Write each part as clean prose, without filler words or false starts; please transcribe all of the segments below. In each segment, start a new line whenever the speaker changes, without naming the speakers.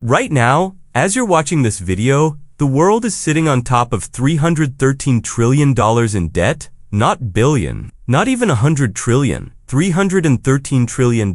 Right now, as you're watching this video, the world is sitting on top of $313 trillion in debt, not billion, not even 100 trillion, $313 trillion.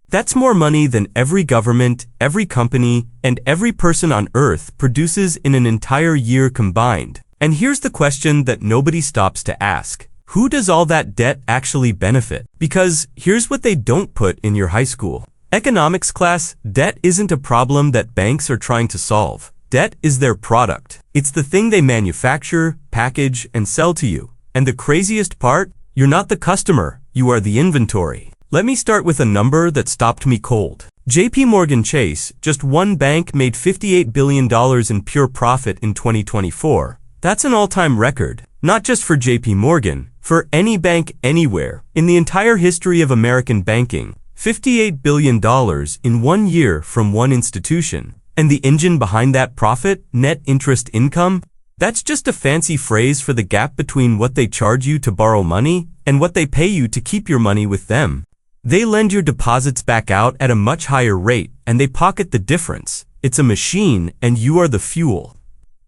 That's more money than every government, every company, and every person on Earth produces in an entire year combined. And here's the question that nobody stops to ask. Who does all that debt actually benefit? Because here's what they don't put in your high school economics class: debt isn't a problem that banks are trying to solve. Debt is their product. It's the thing they manufacture, package, and sell to you. And the craziest part? You're not the customer, you are the inventory. Let me start with a number that stopped me cold. JPMorgan Chase, just one bank, made $58 billion in pure profit in 2024. That's an all-time record, not just for JPMorgan, for any bank anywhere. In the entire history of American banking, $58 billion in 1 year from one institution. And the engine behind that profit, net interest income, that's just a fancy phrase for the gap between what they charge you to borrow money and what they pay you to keep your money with them. They lend your deposits back out at a much higher rate, and they pocket the difference. It's a machine, and you are the fuel.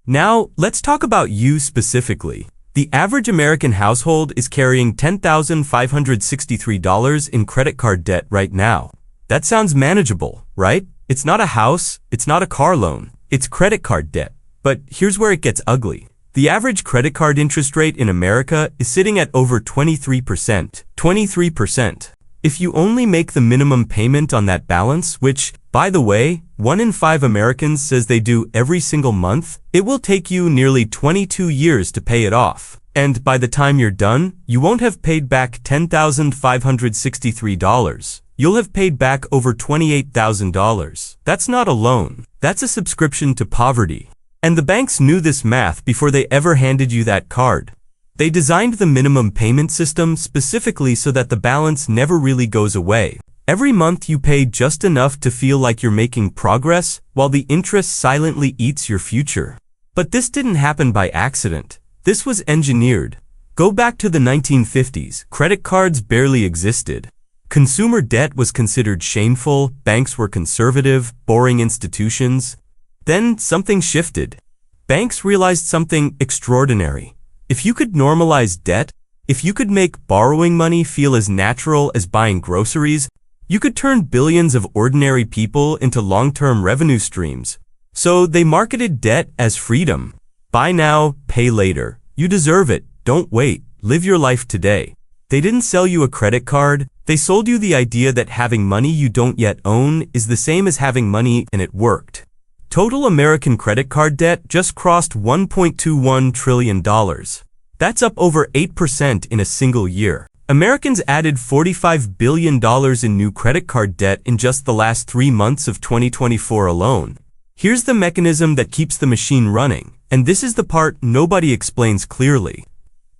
Now, let's talk about you specifically. The average American household is carrying $10,563 in credit card debt right now. That sounds manageable, right? It's not a house, it's not a car loan, it's credit card debt. But here's where it gets ugly. The average credit card interest rate in America is sitting at over 23%. 23%. If you only make the minimum payment on that balance, which, by the way, 1 in 5 Americans says they do every single month, it will take you nearly 22 years to pay it off. And by the time you're done, you won't have paid back $10,563. You'll have paid back over $28,000. That's not a loan. That's a subscription to poverty. And the banks knew this math before they ever handed you that card. They designed the minimum payment system specifically so that the balance never really goes away. Every month you pay just enough to feel like you're making progress, while the interest silently eats your future. But this didn't happen by accident. This was engineered. Go back to the 1950s, credit cards barely existed. Consumer debt was considered shameful, banks were conservative, boring institutions. Then something shifted. Banks realized something extraordinary. If you could normalize debt, if you could make borrowing money feel as natural as buying groceries, you could turn billions of ordinary people into long-term revenue streams. So they marketed debt as freedom. Buy now, pay later. You deserve it. Don't wait. Live your life today. They didn't sell you a credit card. They sold you the idea that having money you don't yet own is the same as having money, and it worked. Total American credit card debt just crossed $1.21 trillion. That's up over 8% in a single year. Americans added $45 billion in new credit card debt in just the last 3 months of 2024 alone. Here's the mechanism that keeps the machine running, and this is the part nobody explains clearly.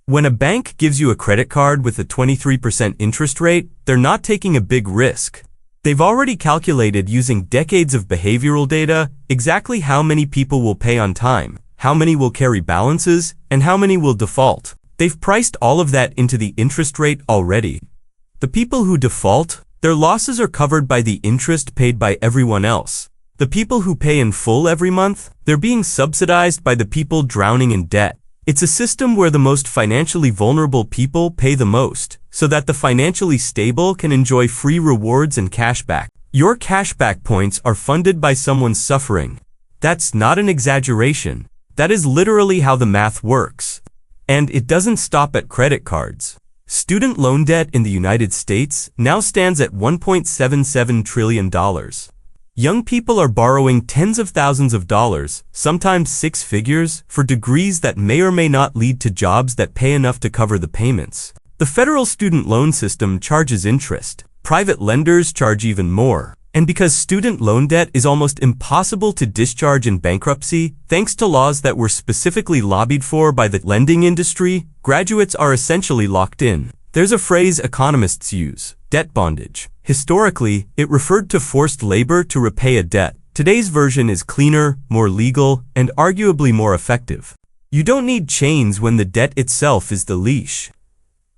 When a bank gives you a credit card with a 23% interest rate, they're not taking a big risk. They've already calculated using decades of behavioral data exactly how many people will pay on time, how many will carry balances, and how many will default. They've priced all of that into the interest rate already. The people who default, their losses are covered by the interest paid by everyone else. The people who pay in full every month, they're being subsidized by the people drowning in debt. It's a system where the most financially vulnerable people pay the most, so that the financially stable can enjoy free rewards and cashback. Your cashback points are funded by someone's suffering. That's not an exaggeration. That is literally how the math works. And it doesn't stop at credit cards. Student loan debt in the United States now stands at $1.77 trillion. Young people are borrowing tens of thousands of dollars, sometimes 6 figures, for degrees that may or may not lead to jobs that pay enough to cover the payments. The federal student loan system charges interest. Private lenders charge even more. And because student loan debt is almost impossible to discharge in bankruptcy, thanks to laws that were specifically lobbied for by the lending industry, graduates are essentially locked in. There's a phrase economists use: debt bondage. Historically, it referred to forced labor to repay a debt. Today's version is cleaner, more legal, and arguably more effective. You don't need chains when the debt itself is the leash.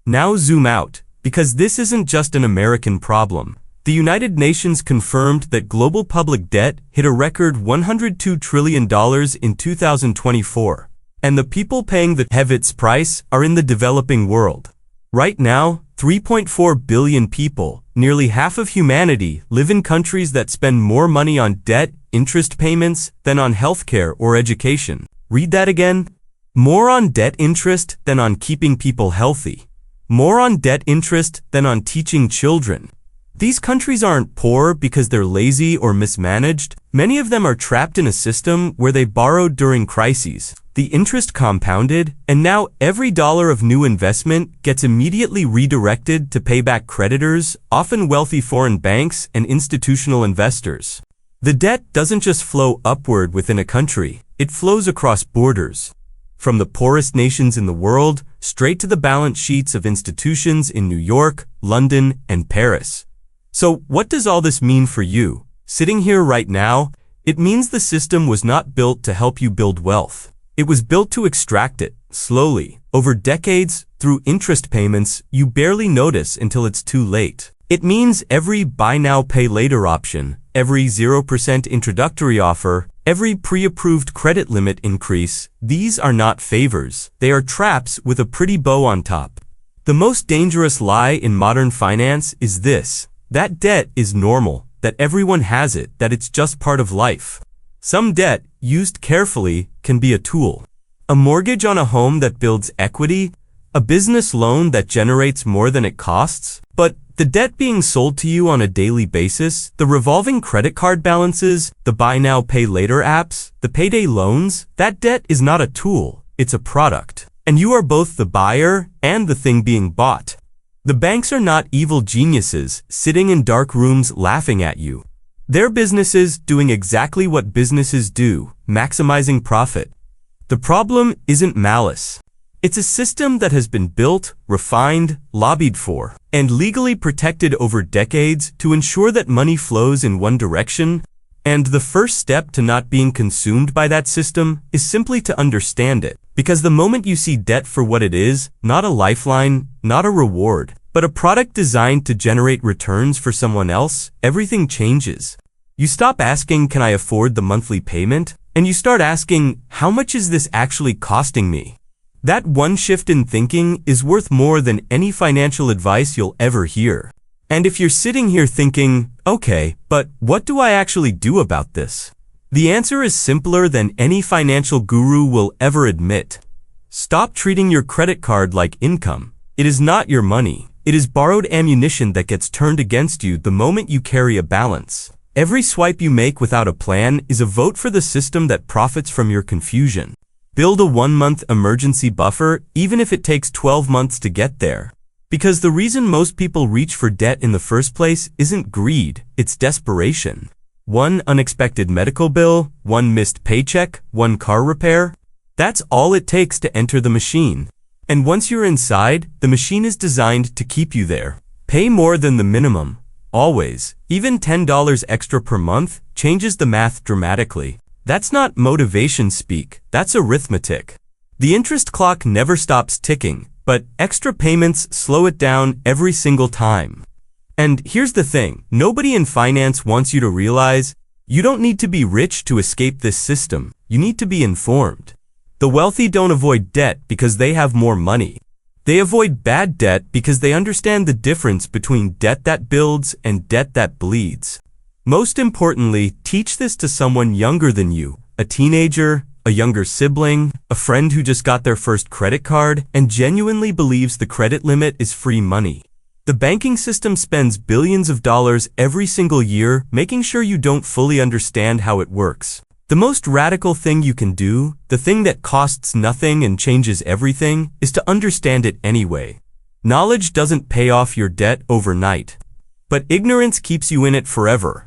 Now zoom out, because this isn't just an American problem. The United Nations confirmed that global public debt hit a record $102 trillion in 2024, and the people paying the heaviest price are in the developing world. Right now, 3.4 billion people, nearly half of humanity, live in countries that spend more money on debt, interest payments, than on healthcare or education. Read that again. More on debt interest than on keeping people healthy. More on debt interest than on teaching children. These countries aren't poor because they're lazy or mismanaged. Many of them are trapped in a system where they borrowed during crises. The interest compounded, and now every dollar of new investment gets immediately redirected to pay back creditors, often wealthy foreign banks and institutional investors. The debt doesn't just flow upward within a country, it flows across borders. From the poorest nations in the world, straight to the balance sheets of institutions in New York, London, and Paris. So, what does all this mean for you? Sitting here right now, it means the system was not built to help you build wealth. It was built to extract it, slowly, over decades, through interest payments you barely notice until it's too late. It means every buy now pay later option, every 0% introductory offer, every pre-approved credit limit increase, these are not favors. They are traps with a pretty bow on top. The most dangerous lie in modern finance is this: that debt is normal, that everyone has it, that it's just part of life. Some debt, used carefully, can be a tool. A mortgage on a home that builds equity, a business loan that generates more than it costs. But the debt being sold to you on a daily basis, the revolving credit card balances, the buy now pay later apps, the payday loans, that debt is not a tool, it's a product. And you are both the buyer and the thing being bought. The banks are not evil geniuses sitting in dark rooms laughing at you. They're businesses doing exactly what businesses do, maximizing profit. The problem isn't malice. It's a system that has been built, refined, lobbied for, and legally protected over decades to ensure that money flows in one direction. And the first step to not being consumed by that system is simply to understand it. Because the moment you see debt for what it is, not a lifeline, not a reward, but a product designed to generate returns for someone else, everything changes. You stop asking, can I afford the monthly payment? And you start asking, how much is this actually costing me? That one shift in thinking is worth more than any financial advice you'll ever hear. And if you're sitting here thinking, okay, but what do I actually do about this? The answer is simpler than any financial guru will ever admit. Stop treating your credit card like income. It is not your money. It is borrowed ammunition that gets turned against you the moment you carry a balance. Every swipe you make without a plan is a vote for the system that profits from your confusion. Build a 1-month emergency buffer, even if it takes 12 months to get there. Because the reason most people reach for debt in the first place isn't greed, it's desperation. One unexpected medical bill, one missed paycheck, one car repair. That's all it takes to enter the machine. And once you're inside, the machine is designed to keep you there. Pay more than the minimum. Always. Even $10 extra per month changes the math dramatically. That's not motivation speak, that's arithmetic. The interest clock never stops ticking, but extra payments slow it down every single time. And here's the thing, nobody in finance wants you to realize you don't need to be rich to escape this system. You need to be informed. The wealthy don't avoid debt because they have more money. They avoid bad debt because they understand the difference between debt that builds and debt that bleeds. Most importantly, teach this to someone younger than you, a teenager, a younger sibling, a friend who just got their first credit card and genuinely believes the credit limit is free money. The banking system spends billions of dollars every single year making sure you don't fully understand how it works. The most radical thing you can do, the thing that costs nothing and changes everything, is to understand it anyway. Knowledge doesn't pay off your debt overnight, but ignorance keeps you in it forever.